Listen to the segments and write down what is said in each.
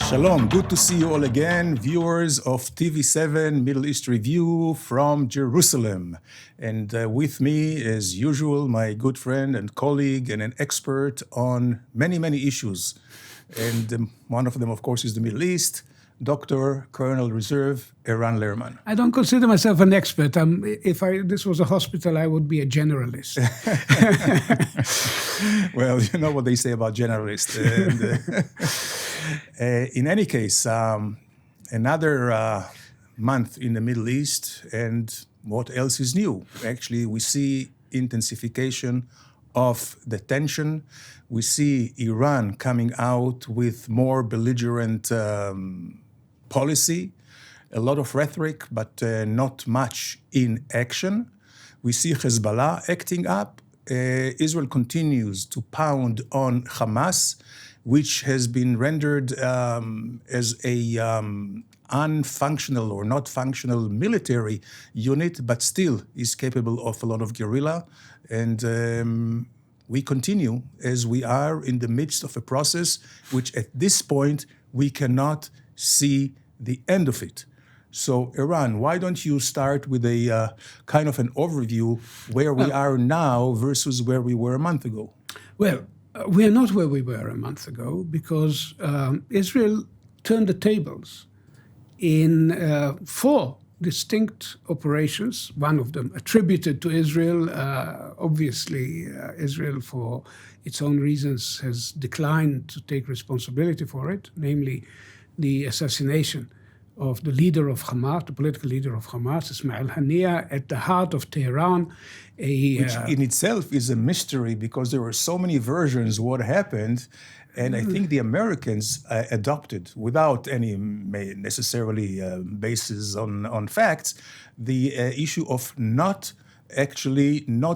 Shalom, good to see you all again, viewers of TV7 Middle East Review from Jerusalem. And with me, as usual, my good friend and colleague and an expert on many, many issues. And one of them, of course, is the Middle East, Dr. Colonel Reserve Eran Lerman. I don't consider myself an expert. If this was a hospital, I would be a generalist. Well, you know what they say about generalists. And, in any case, another month in the Middle East, and what else is new? Actually, we see intensification of the tension. We see Iran coming out with more belligerent policy, a lot of rhetoric, but not much in action. We see Hezbollah acting up. Israel continues to pound on Hamas, which has been rendered as a unfunctional or not functional military unit, but still is capable of a lot of guerrilla. And we continue as we are in the midst of a process which at this point we cannot see the end of it. So, Eran, why don't you start with a kind of an overview where we are now versus where we were a month ago? Well, we are not where we were a month ago because Israel turned the tables in 4 distinct operations, one of them attributed to Israel. Obviously, Israel, for its own reasons, has declined to take responsibility for it, namely the assassination of the leader of Hamas, the political leader of Hamas, Ismail Haniyeh, at the heart of Tehran. Which in itself is a mystery because there were so many versions what happened. And I think the Americans adopted, without any necessarily basis on facts, the issue of not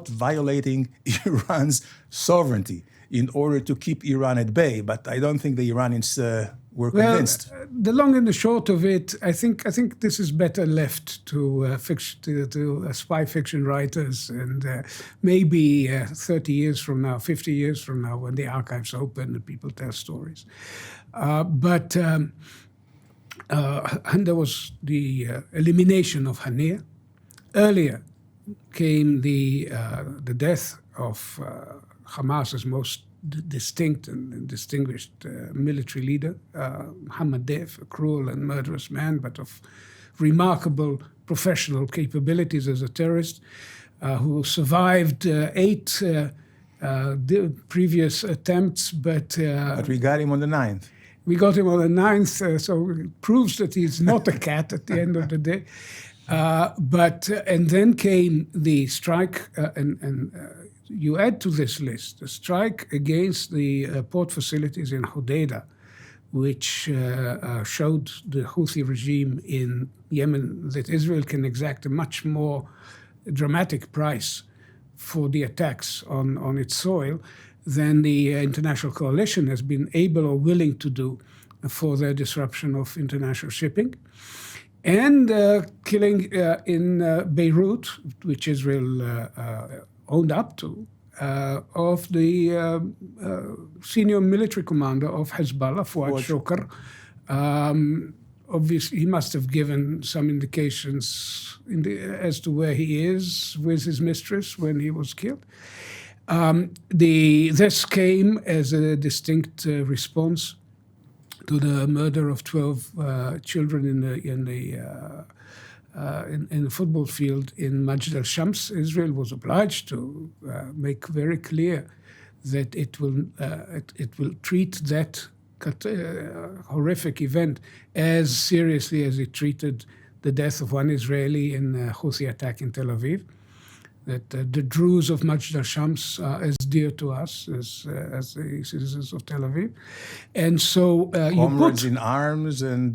violating Iran's sovereignty in order to keep Iran at bay. But I don't think the Iranians were convinced. Well, the long and the short of it, I think this is better left to spy fiction writers, and maybe 30 years from now, 50 years from now, when the archives open and people tell stories. But and there was the elimination of Haniyeh. Earlier came the death of Hamas's most distinct and distinguished military leader, Mohammad Deif, a cruel and murderous man, but of remarkable professional capabilities as a terrorist, who survived 8 previous attempts, but we got him on the 9th. We got him on the 9th, so it proves that he's not a cat at the end of the day. And then came the strike, and you add to this list the strike against the port facilities in Hodeidah, which showed the Houthi regime in Yemen that Israel can exact a much more dramatic price for the attacks on its soil than the international coalition has been able or willing to do for their disruption of international shipping. And killing in Beirut, which Israel owned up to, of the senior military commander of Hezbollah, Fouad Shokr. Obviously, he must have given some indications as to where he is with his mistress when he was killed. This came as a distinct response to the murder of 12 children in the football field in Majd al-Shams. Israel was obliged to make very clear that it will treat that horrific event as seriously as it treated the death of one Israeli in a Houthi attack in Tel Aviv. That the Druze of Majd al-Shams are as dear to us as the citizens of Tel Aviv. And so comrades in arms and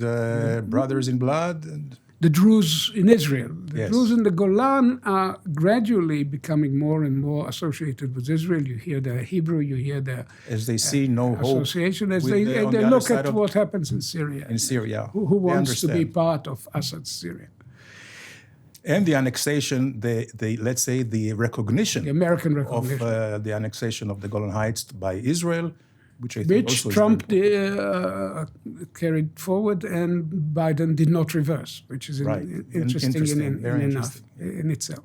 brothers in blood. And the Druze in Israel. The Druze in the Golan are gradually becoming more and more associated with Israel. You hear the Hebrew, you hear the as they see no association, hope as they look at what happens in Syria. In Syria. Who wants to be part of Assad's Syria. And the annexation, let's say the recognition, the American recognition of the annexation of the Golan Heights by Israel, which I think also Trump is very important. carried forward and Biden did not reverse, which is Right. interesting Very enough in itself.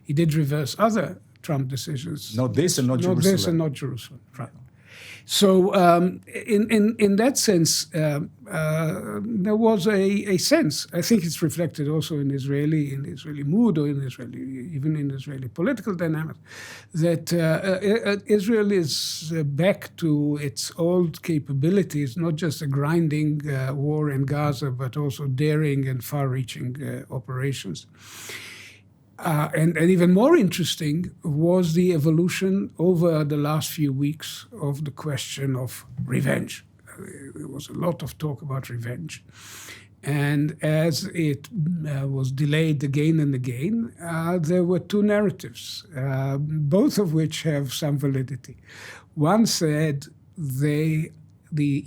He did reverse other Trump decisions. Not this and not Jerusalem. Not this and not Jerusalem, right. So in that sense, there was a sense, I think it's reflected also in Israeli mood or even in Israeli political dynamics, that Israel is back to its old capabilities, not just a grinding war in Gaza, but also daring and far-reaching operations. And even more interesting was the evolution over the last few weeks of the question of revenge. There was a lot of talk about revenge. And as it was delayed again and again, there were two narratives, both of which have some validity. One said the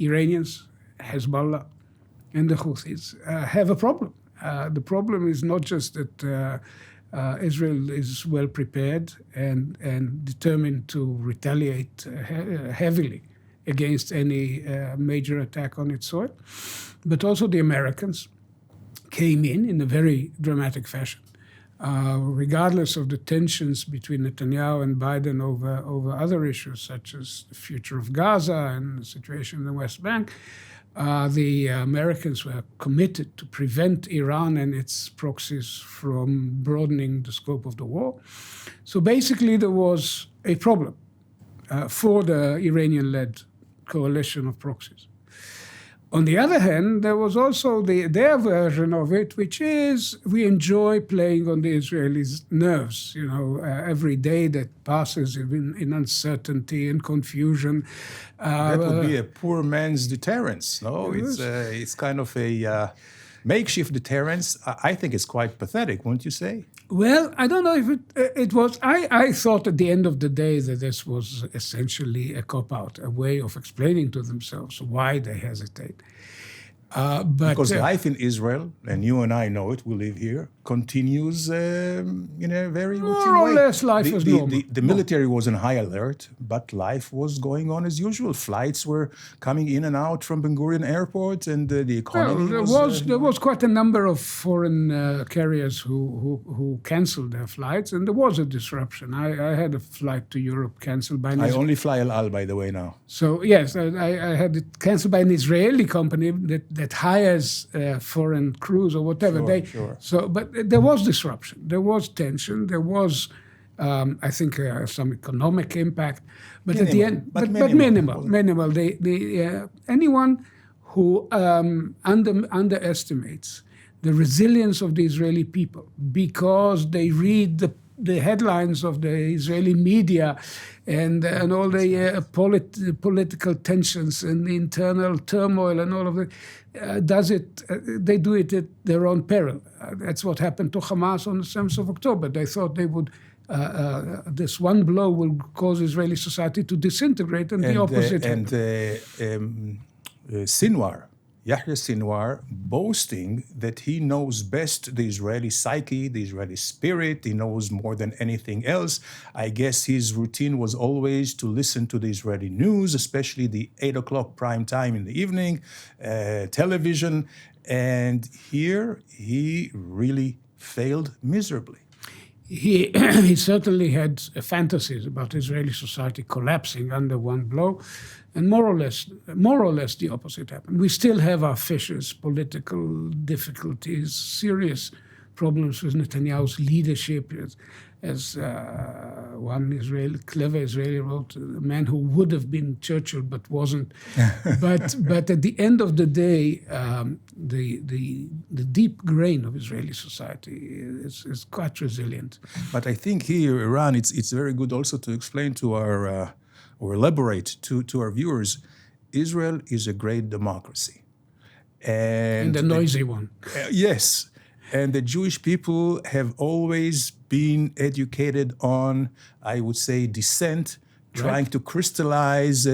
Iranians, Hezbollah, and the Houthis have a problem. The problem is not just that Israel is well prepared and determined to retaliate heavily against any major attack on its soil, but also the Americans came in a very dramatic fashion. Regardless of the tensions between Netanyahu and Biden over other issues such as the future of Gaza and the situation in the West Bank, the Americans were committed to prevent Iran and its proxies from broadening the scope of the war. So basically there was a problem for the Iranian-led coalition of proxies. On the other hand, there was also their version of it, which is we enjoy playing on the Israelis' nerves. Every day that passes in uncertainty and confusion. That would be a poor man's deterrence, no? It's kind of a makeshift deterrence. I think it's quite pathetic, wouldn't you say? Well, I don't know if it was. I thought at the end of the day that this was essentially a cop-out, a way of explaining to themselves why they hesitate. Because life in Israel, and you and I know it, we live here, continues in a very routine way. More or less life was normal. The military was on high alert, but life was going on as usual. Flights were coming in and out from Ben Gurion Airport, and the economy there was quite a number of foreign carriers who canceled their flights, and there was a disruption. I had a flight to Europe canceled by I only fly El Al, by the way, now. So, yes, I had it canceled by an Israeli company that hires foreign crews or whatever. Sure. So, but there was disruption. There was tension. There was, I think, some economic impact. But at the end, minimal. Anyone who underestimates the resilience of the Israeli people because they read the headlines of the Israeli media and all the political tensions and the internal turmoil and all of it, they do it at their own peril. That's what happened to Hamas on the 7th of October. They thought they would, this one blow will cause Israeli society to disintegrate, and the opposite happened. Yahya Sinwar, boasting that he knows best the Israeli psyche, the Israeli spirit, he knows more than anything else. I guess his routine was always to listen to the Israeli news, especially the 8 o'clock prime time in the evening, television. And here he really failed miserably. He certainly had fantasies about Israeli society collapsing under one blow, and more or less the opposite happened. We still have our fissures, political difficulties, serious problems with Netanyahu's leadership. As one clever Israeli wrote, a man who would have been Churchill but wasn't. but at the end of the day, the deep grain of Israeli society is quite resilient. But I think here, Eran, it's very good also to explain to our or elaborate to our viewers, Israel is a great democracy. And a noisy one. Yes. And the Jewish people have always been educated on, I would say, dissent, trying to crystallize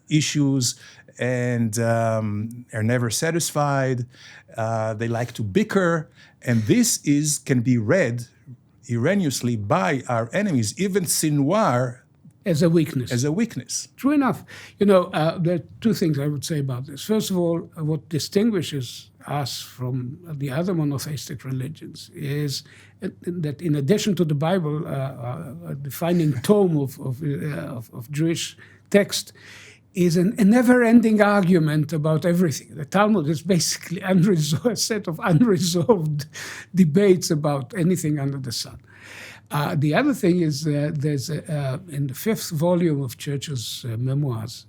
issues, and are never satisfied. They like to bicker. And this can be read erroneously by our enemies. Even Sinwar, as a weakness. As a weakness. True enough. There are two things I would say about this. First of all, what distinguishes us from the other monotheistic religions is that in addition to the Bible, a defining tome of Jewish text, is a never-ending argument about everything. The Talmud is basically a set of unresolved debates about anything under the sun. The other thing is there's in the 5th volume of Churchill's memoirs,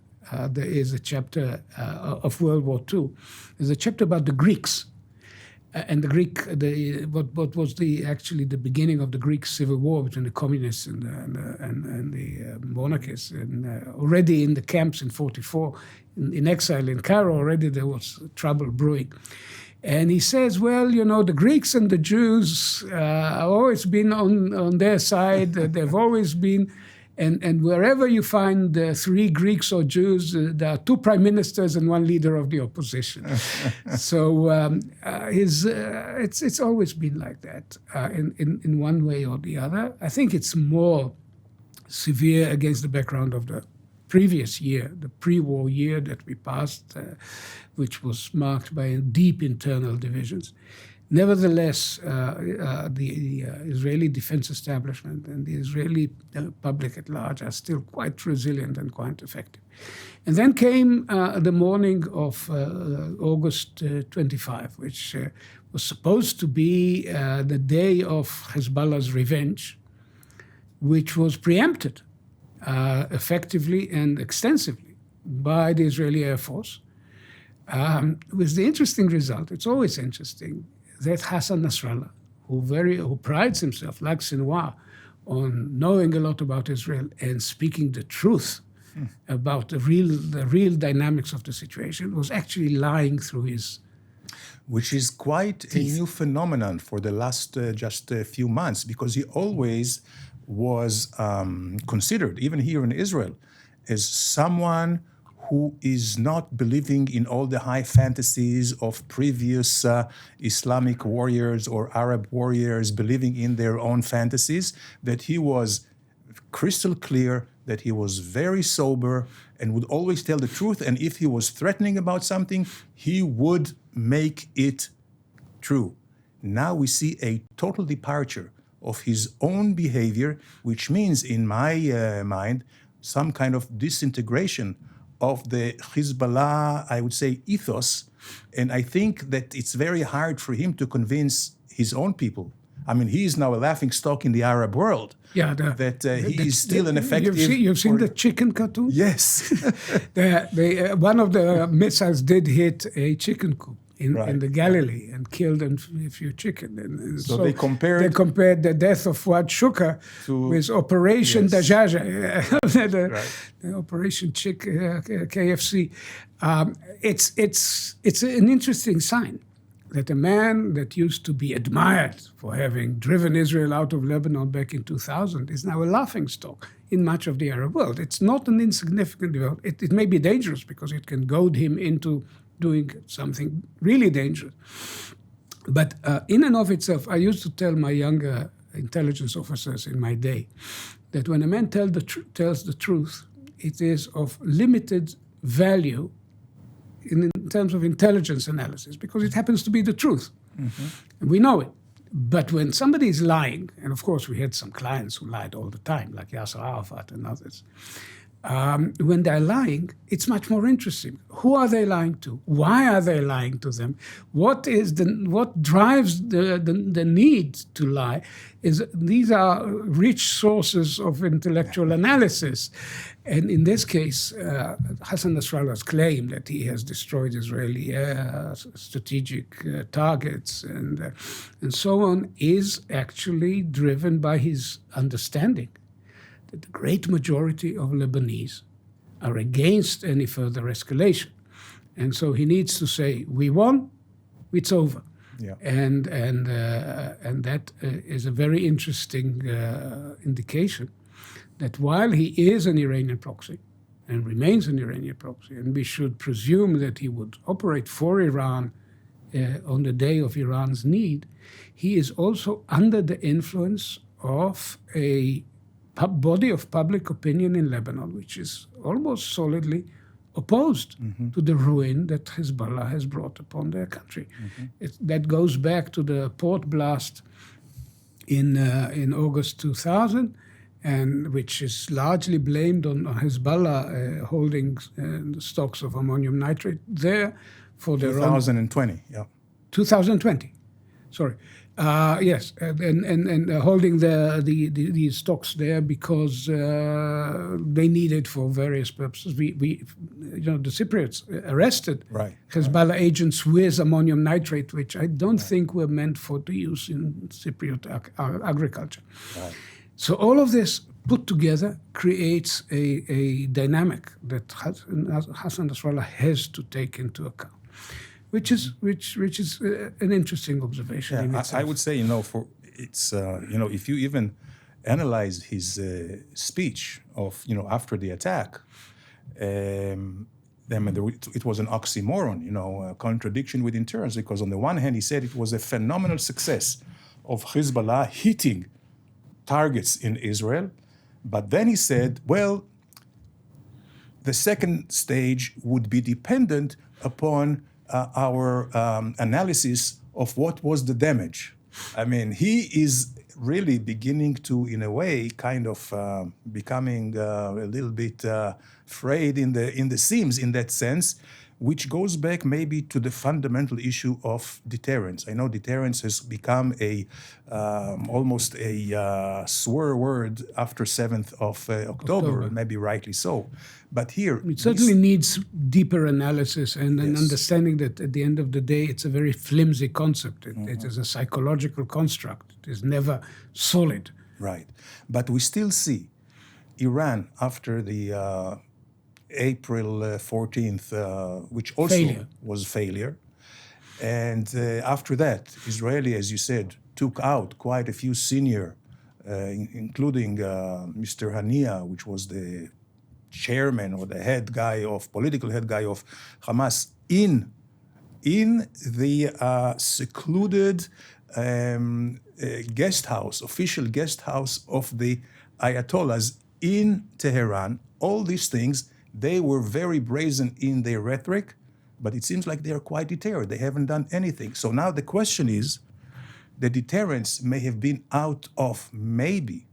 there is a chapter of World War II. There's a chapter about the Greeks. And what was actually the beginning of the Greek civil war between the communists and the monarchists. And already in the camps in 1944, in exile in Cairo, already there was trouble brewing. And he says, well, the Greeks and the Jews have always been on their side. They've always been, and wherever you find 3 Greeks or Jews, there are 2 prime ministers and 1 leader of the opposition. So it's always been like that in one way or the other. I think it's more severe against the background of the previous year, the pre-war year that we passed, which was marked by deep internal divisions. Nevertheless, the Israeli defense establishment and the Israeli public at large are still quite resilient and quite effective. And then came the morning of August 25, which was supposed to be the day of Hezbollah's revenge, which was preempted effectively and extensively by the Israeli Air Force, with the interesting result. It's always interesting that Hassan Nasrallah, who prides himself, like Sinwar, on knowing a lot about Israel and speaking the truth about the real dynamics of the situation, was actually lying through his which is quite teeth. A new phenomenon for the last just a few months, because he always was considered, even here in Israel, as someone who is not believing in all the high fantasies of previous Islamic warriors or Arab warriors believing in their own fantasies, that he was crystal clear, that he was very sober and would always tell the truth. And if he was threatening about something, he would make it true. Now we see a total departure of his own behavior, which means, in my mind, some kind of disintegration of the Hezbollah, I would say, ethos. And I think that it's very hard for him to convince his own people. I mean, he is now a laughingstock in the Arab world. Yeah, he is still an effective... You've seen the chicken cartoon? Yes. One of the missiles did hit a chicken coop in the Galilee and killed a few chicken. And so they compared the death of Fuad Shukar with Operation Dajaja, the Operation KFC. It's an interesting sign that a man that used to be admired for having driven Israel out of Lebanon back in 2000 is now a laughingstock in much of the Arab world. It's not an insignificant development. It may be dangerous because it can goad him into doing something really dangerous. But in and of itself, I used to tell my younger intelligence officers in my day that when a man tells the truth, it is of limited value in terms of intelligence analysis, because it happens to be the truth. Mm-hmm. And we know it. But when somebody is lying, and of course we had some clients who lied all the time, like Yasser Arafat and others, when they're lying, it's much more interesting. Who are they lying to? Why are they lying to them? What drives the need to lie? These are rich sources of intellectual analysis. And in this case, Hassan Nasrallah's claim that he has destroyed Israeli strategic targets and so on is actually driven by his understanding that the great majority of Lebanese are against any further escalation. And so he needs to say, we won, it's over. Yeah. And that is a very interesting indication that while he is an Iranian proxy and remains an Iranian proxy, and we should presume that he would operate for Iran on the day of Iran's need, he is also under the influence of a body of public opinion in Lebanon, which is almost solidly opposed to the ruin that Hezbollah has brought upon their country. That goes back to the port blast in August 2000, and which is largely blamed on Hezbollah holding stocks of ammonium nitrate there for their 2020, yeah. 2020, sorry. Yes, and holding these stocks there because they need it for various purposes. The Cypriots arrested Hezbollah agents with ammonium nitrate, which I don't think were meant for the use in Cypriot agriculture. Right. So all of this put together creates a dynamic that Hassan Nasrallah has to take into account. Which is an interesting observation. Yeah, I would say, if you even analyze his speech of, after the attack, it was an oxymoron, a contradiction within terms, because on the one hand, he said it was a phenomenal success of Hezbollah hitting targets in Israel, but then he said, well, the second stage would be dependent upon our analysis of what was the damage. I mean, he is really beginning to, in a way, kind of becoming a little bit frayed in the seams in that sense, which goes back maybe to the fundamental issue of deterrence. I know deterrence has become almost a swear word after 7th of October, maybe rightly so. But here... It certainly needs deeper analysis and an understanding that at the end of the day, it's a very flimsy concept. It is a psychological construct. It is never solid. Right. But we still see Iran after the April 14th, which also was failure. And after that, Israeli, as you said, took out quite a few senior, including Mr. Hania, which was the chairman or the political head guy of Hamas, in the secluded official guest house of the Ayatollahs in Tehran. All these things, they were very brazen in their rhetoric, but it seems like they are quite deterred. They haven't done anything. So now the question is, the deterrence may have been out of maybe,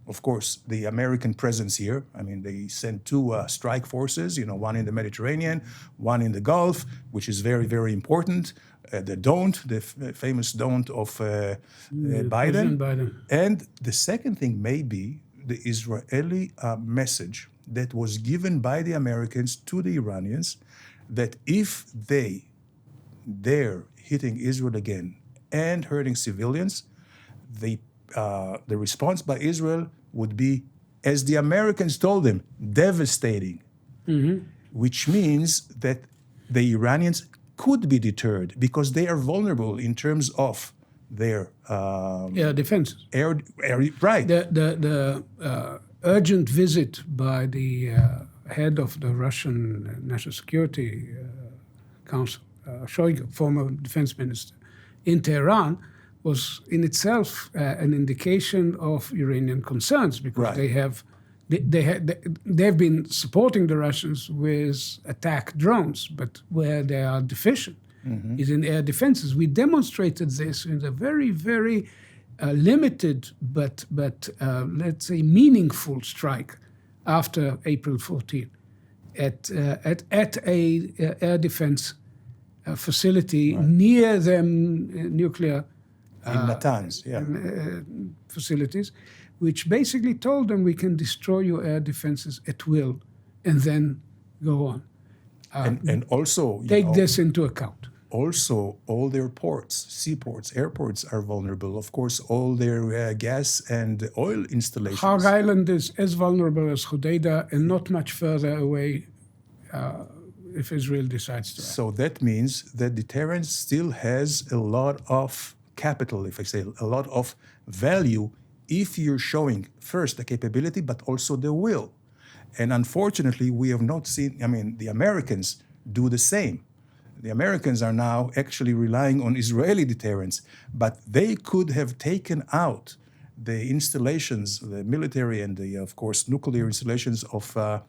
of course, the American presence here. I mean, they sent 2 strike forces, one in the Mediterranean, one in the Gulf, which is very, very important. The don't, the famous don't of Biden. And the second thing may be the Israeli message that was given by the Americans to the Iranians that if they dare hitting Israel again and hurting civilians, the response by Israel would be, as the Americans told them, devastating, which means that the Iranians could be deterred because they are vulnerable in terms of their air defenses. Right. The urgent visit by the head of the Russian National Security Council, Shoigu, former defense minister, in Tehran was in itself an indication of Iranian concerns because they've been supporting the Russians with attack drones, but where they are deficient is in air defenses. We demonstrated this in a very, very limited but let's say meaningful strike after April 14 at a air defense facility near them nuclear in Natanz, facilities, which basically told them we can destroy your air defenses at will and then go on. And also, take this into account. Also, all their ports, seaports, airports are vulnerable. Of course, all their gas and oil installations. Har Island is as vulnerable as Hodeidah and not much further away if Israel decides to act. So that means that deterrence still has a lot of capital, if I say, a lot of value if you're showing first the capability, but also the will. And unfortunately, we have not seen, the Americans do the same. The Americans are now actually relying on Israeli deterrence, but they could have taken out the installations, the military and the, of course, nuclear installations of the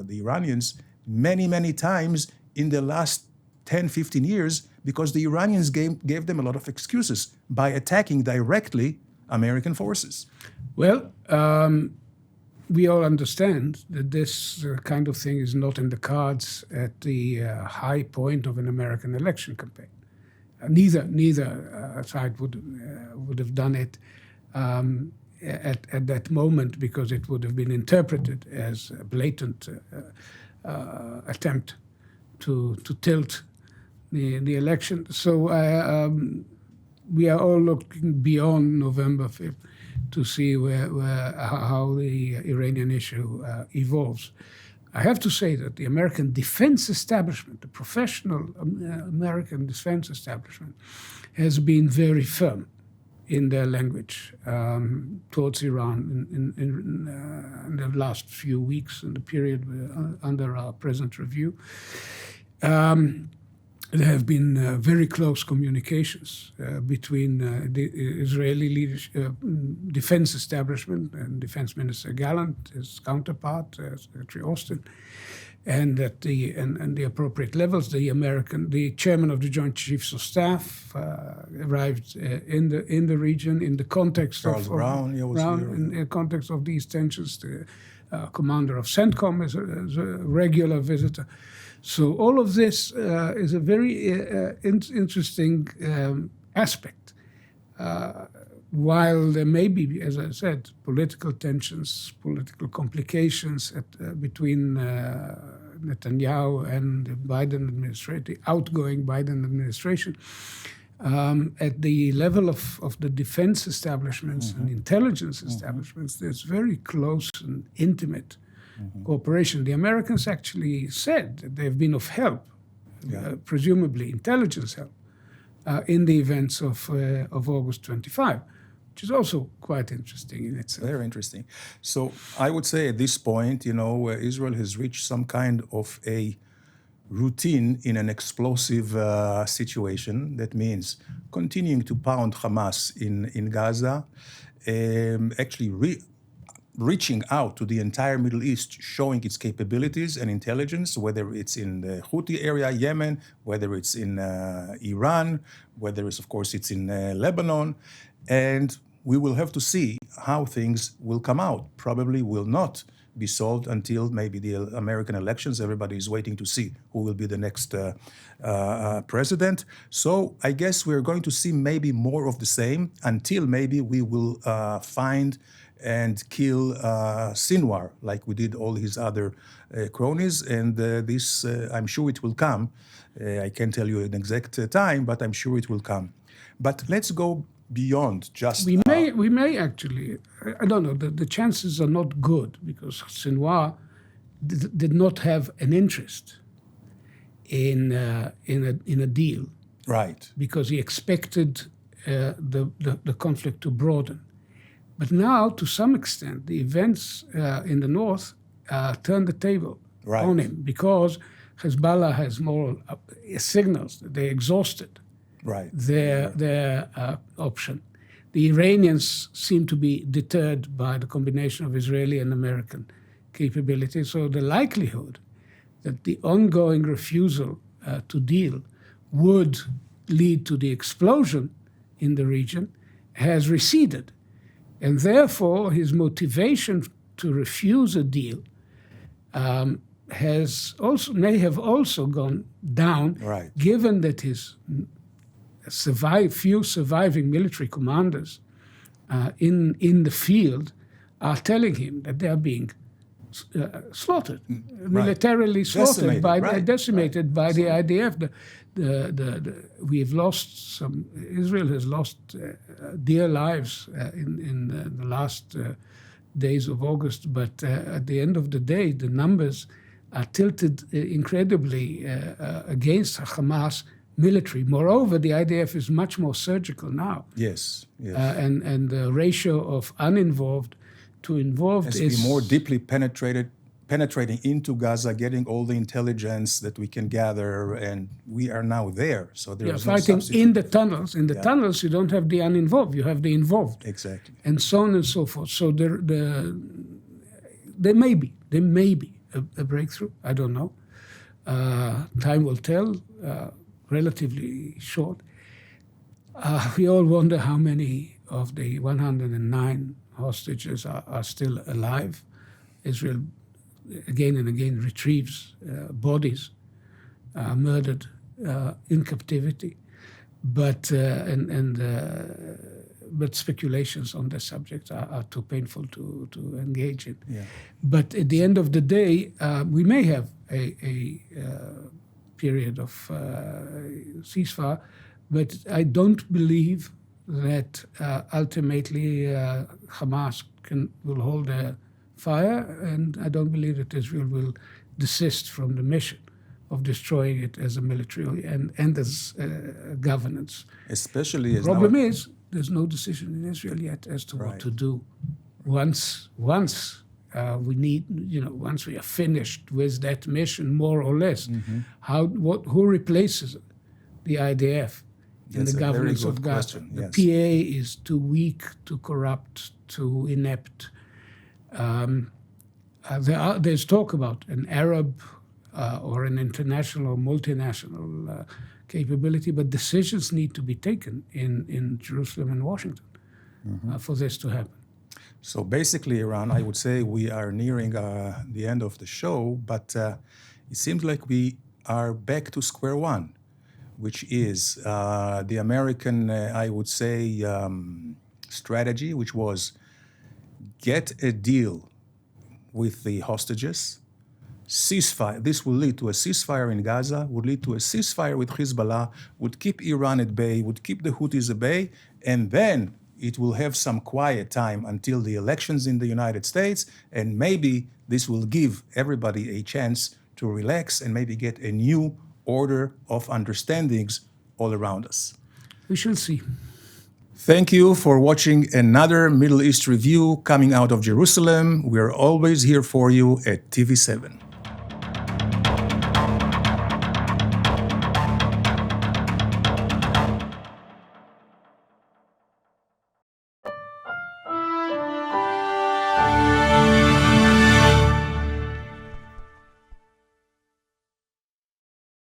Iranians many, many times in the last 10, 15 years, because the Iranians gave them a lot of excuses by attacking directly American forces. Well, we all understand that this kind of thing is not in the cards at the high point of an American election campaign. Neither side would have done it at that moment, because it would have been interpreted as a blatant attempt to tilt the election. So we are all looking beyond November 5th to see how the Iranian issue evolves. I have to say that the American defense establishment, the professional American defense establishment, has been very firm in their language towards Iran in the last few weeks, in the period under our present review. There have been very close communications between the Israeli leadership, defense establishment and Defense Minister Gallant, his counterpart, Secretary Austin, and at the appropriate levels. The chairman of the Joint Chiefs of Staff arrived in the region in the context Charles Brown, in the context of these tensions. The commander of CENTCOM is a regular visitor. So all of this is a very interesting aspect. While there may be, as I said, political tensions, political complications between Netanyahu and the Biden administration, the outgoing Biden administration, at the level of the defense establishments and intelligence establishments, there's very close and intimate cooperation. The Americans actually said that they've been of help, presumably intelligence help, in the events of August 25, which is also quite interesting in itself. Very interesting. So I would say at this point, Israel has reached some kind of a routine in an explosive situation. That means continuing to pound Hamas in Gaza, actually reaching out to the entire Middle East, showing its capabilities and intelligence, whether it's in the Houthi area, Yemen, whether it's in Iran, whether it's, of course, it's in Lebanon. And we will have to see how things will come out. Probably will not be solved until maybe the American elections. Everybody is waiting to see who will be the next president. So I guess we're going to see maybe more of the same until maybe we will find and kill Sinwar, like we did all his other cronies. And this, I'm sure it will come. I can't tell you an exact time, but I'm sure it will come. But let's go beyond just... We may actually, I don't know, the chances are not good, because Sinwar did not have an interest in a deal. Right. Because he expected the conflict to broaden. But now, to some extent, the events in the north turn the table on him, because Hezbollah has more signals that they exhausted their option. The Iranians seem to be deterred by the combination of Israeli and American capabilities. So the likelihood that the ongoing refusal to deal would lead to the explosion in the region has receded. And therefore, his motivation to refuse a deal may have also gone down, given that his few surviving military commanders in the field are telling him that they are being slaughtered, militarily slaughtered, decimated by the IDF. We've lost some. Israel has lost dear lives in the last days of August, but at the end of the day, the numbers are tilted incredibly against Hamas military. Moreover, the IDF is much more surgical now. Yes. And the ratio of uninvolved to involved has to be more deeply penetrating into Gaza, getting all the intelligence that we can gather, and we are now there. So there is no fighting substitute. in the tunnels. In the tunnels, you don't have the uninvolved; you have the involved. Exactly. And so on and so forth. So there may be a breakthrough. I don't know. Time will tell. Relatively short. We all wonder how many of the 109 hostages are still alive. Israel again and again retrieves bodies murdered in captivity, but speculations on the subject are too painful to engage in. Yeah. But at the end of the day, we may have a period of ceasefire, but I don't believe that ultimately Hamas will hold a fire, and I don't believe that Israel will desist from the mission of destroying it as a military and as governance. Especially as Problem is, there's no decision in Israel yet as to what to do. Once once we are finished with that mission, more or less, who replaces the IDF in the governance of Gaza? Question. The PA is too weak, too corrupt, too inept. There's talk about an Arab or an international or multinational capability, but decisions need to be taken in Jerusalem and Washington for this to happen. So basically, Eran, I would say we are nearing the end of the show, but it seems like we are back to square one, which is the American, I would say, strategy, which was get a deal with the hostages, ceasefire. This will lead to a ceasefire in Gaza, would lead to a ceasefire with Hezbollah, would keep Iran at bay, would keep the Houthis at bay, and then it will have some quiet time until the elections in the United States, and maybe this will give everybody a chance to relax and maybe get a new order of understandings all around us. We shall see. Thank you for watching another Middle East review coming out of Jerusalem. We are always here for you at TV7.